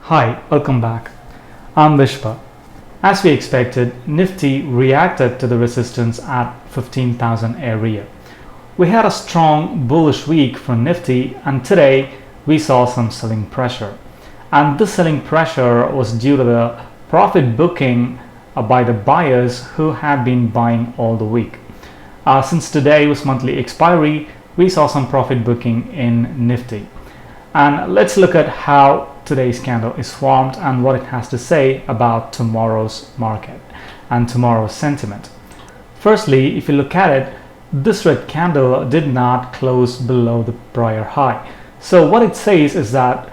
Hi, welcome back. I'm Vishwa. As we expected, Nifty reacted to the resistance at 15,000 area. We had a strong bullish week for Nifty, and today we saw some selling pressure. And this selling pressure was due to the profit booking by the buyers who had been buying all the week. Since today was monthly expiry, we saw some profit booking in Nifty. And let's look at how today's candle is formed and what it has to say about tomorrow's market and tomorrow's sentiment. Firstly, if you look at it, this red candle did not close below the prior high. So what it says is that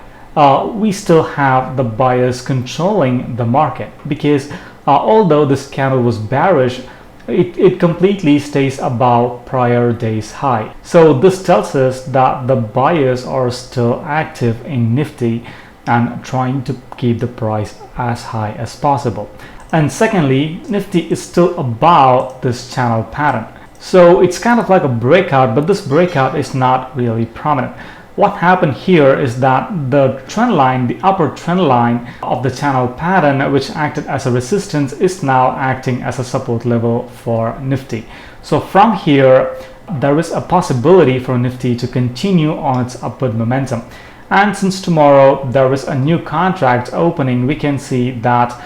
we still have the buyers controlling the market, because although this candle was bearish, it completely stays above prior day's high. So this tells us that the buyers are still active in Nifty and trying to keep the price as high as possible. And secondly, Nifty is still above this channel pattern. So it's kind of like a breakout, but this breakout is not really prominent. What happened here is that the trend line, the upper trend line of the channel pattern, which acted as a resistance, is now acting as a support level for Nifty. So from here, there is a possibility for Nifty to continue on its upward momentum. And since tomorrow there is a new contract opening, we can see that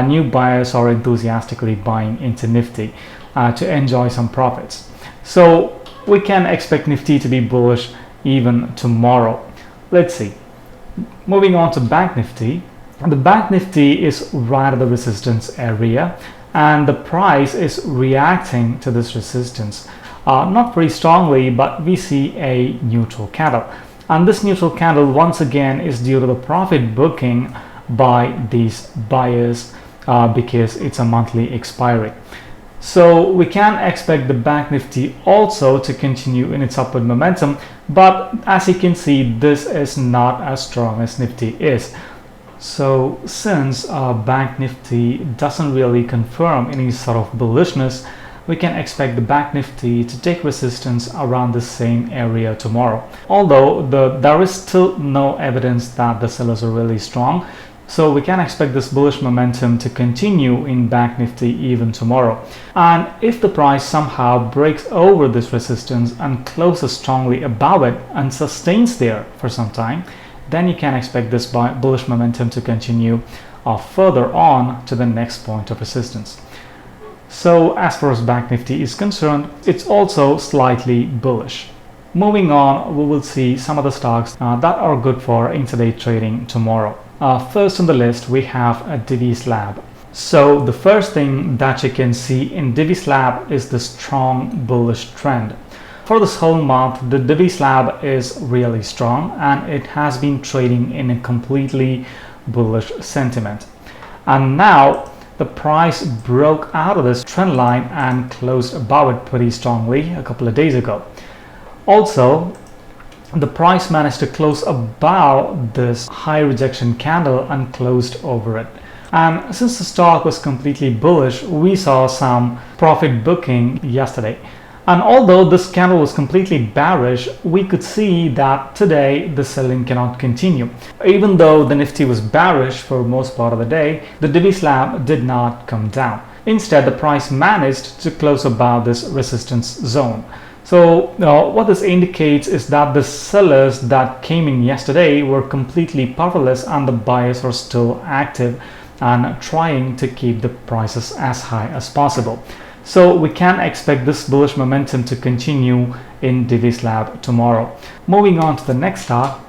new buyers are enthusiastically buying into Nifty to enjoy some profits. So we can expect Nifty to be bullish even tomorrow. Let's see. Moving on to Banknifty. The Banknifty is right at the resistance area, and the price is reacting to this resistance. Not very strongly, but we see a neutral candle. And this neutral candle once again is due to the profit booking by these buyers because it's a monthly expiry. So we can expect the Banknifty also to continue in its upward momentum, but as you can see, this is not as strong as Nifty is. So since Banknifty doesn't really confirm any sort of bullishness, we can expect the Banknifty to take resistance around the same area tomorrow. Although there is still no evidence that the sellers are really strong, so we can expect this bullish momentum to continue in Banknifty even tomorrow. And if the price somehow breaks over this resistance and closes strongly above it and sustains there for some time, then you can expect this bullish momentum to continue further on to the next point of resistance. So as far as Banknifty is concerned, it's also slightly bullish. Moving on, we will see some of the stocks that are good for intraday trading tomorrow. First on the list, we have DivisLab. So the first thing that you can see in DivisLab is the strong bullish trend. For this whole month, the DivisLab is really strong, and it has been trading in a completely bullish sentiment. And now the price broke out of this trend line and closed above it pretty strongly a couple of days ago. Also, the price managed to close above this high rejection candle and closed over it. And since the stock was completely bullish, we saw some profit booking yesterday. And although this candle was completely bearish, we could see that today the selling cannot continue. Even though the Nifty was bearish for most part of the day, the DivisLab did not come down. Instead, the price managed to close above this resistance zone. So what this indicates is that the sellers that came in yesterday were completely powerless, and the buyers are still active and trying to keep the prices as high as possible. So we can expect this bullish momentum to continue in DivisLab tomorrow. Moving on to the next stock,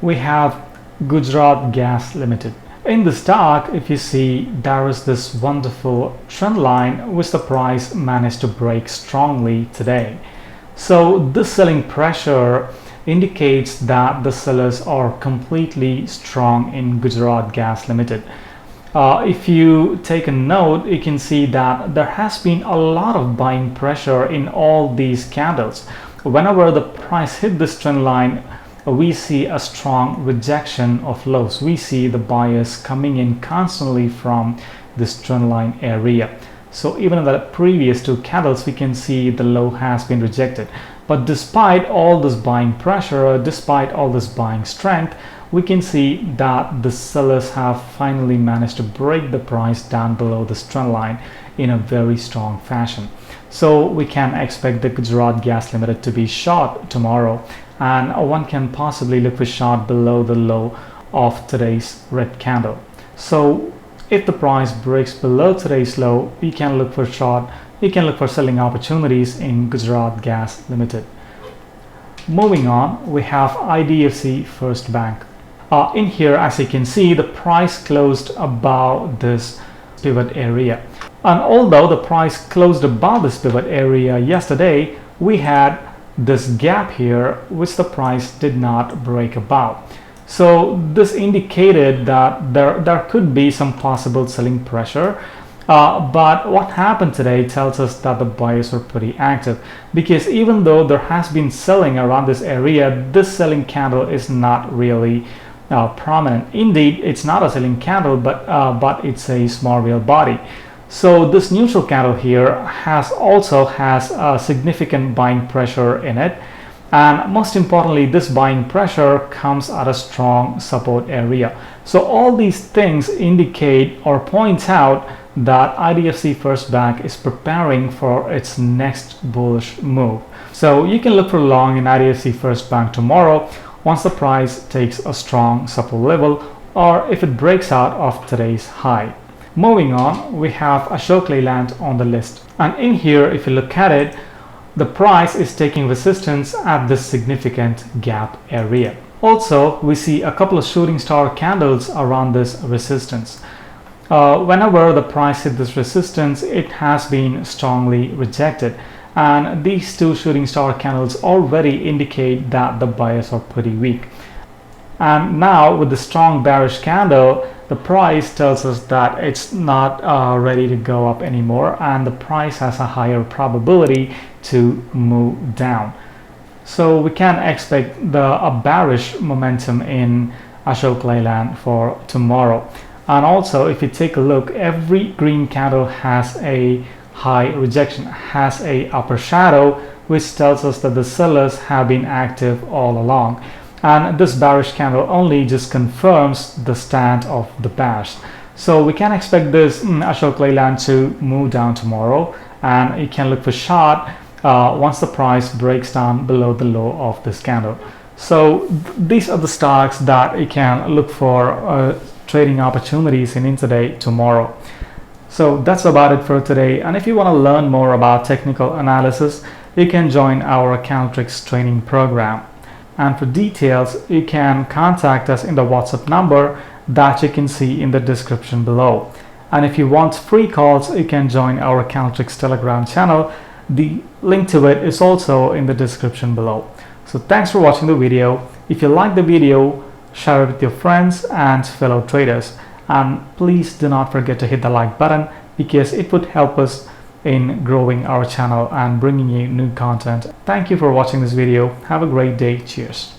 we have Gujarat Gas Limited. In the stock, if you see, there is this wonderful trend line which the price managed to break strongly today. So this selling pressure indicates that the sellers are completely strong in Gujarat Gas Limited. If you take a note, you can see that there has been a lot of buying pressure in all these candles. Whenever the price hit this trend line, we see a strong rejection of lows. We see the buyers coming in constantly from this trend line area. So even in the previous two candles, we can see the low has been rejected. But despite all this buying pressure, despite all this buying strength, we can see that the sellers have finally managed to break the price down below this trend line in a very strong fashion. So we can expect the Gujarat Gas Limited to be short tomorrow, and one can possibly look for short below the low of today's red candle. So if the price breaks below today's low, you can look for short, you can look for selling opportunities in Gujarat Gas Limited. Moving on, we have IDFC First Bank. In here, as you can see, the price closed above this pivot area. And although the price closed above this pivot area yesterday, we had this gap here which the price did not break above. So this indicated that there could be some possible selling pressure. But what happened today tells us that the buyers were pretty active, because even though there has been selling around this area, this selling candle is not really prominent. Indeed, it's not a selling candle, but it's a small real body. So this neutral candle here also has a significant buying pressure in it, and most importantly, this buying pressure comes at a strong support area. So all these things indicate or point out that IDFC First Bank is preparing for its next bullish move. So you can look for long in IDFC First Bank tomorrow once the price takes a strong support level, or if it breaks out of today's high. Moving on, we have Ashok Leyland on the list, and in here, if you look at it, the price is taking resistance at this significant gap area. Also, we see a couple of shooting star candles around this resistance. Whenever the price hit this resistance, it has been strongly rejected, and these two shooting star candles already indicate that the buyers are pretty weak. And now with the strong bearish candle, the price tells us that it's not ready to go up anymore, and the price has a higher probability to move down. So we can expect a bearish momentum in Ashok Leyland for tomorrow. And also, if you take a look, every green candle has a high rejection, has a upper shadow, which tells us that the sellers have been active all along. And this bearish candle only just confirms the stand of the bears. So we can expect this Ashok Leyland to move down tomorrow, and you can look for short once the price breaks down below the low of this candle. So these are the stocks that you can look for trading opportunities in intraday tomorrow. So that's about it for today, and if you want to learn more about technical analysis, you can join our Candletricks training program. And for details, you can contact us in the WhatsApp number that you can see in the description below. And if you want free calls, you can join our Candletricks Telegram channel. The link to it is also in the description below. So thanks for watching the video. If you like the video, share it with your friends and fellow traders. And please do not forget to hit the like button, because it would help us in growing our channel and bringing you new content. Thank you for watching this video. Have a great day. Cheers.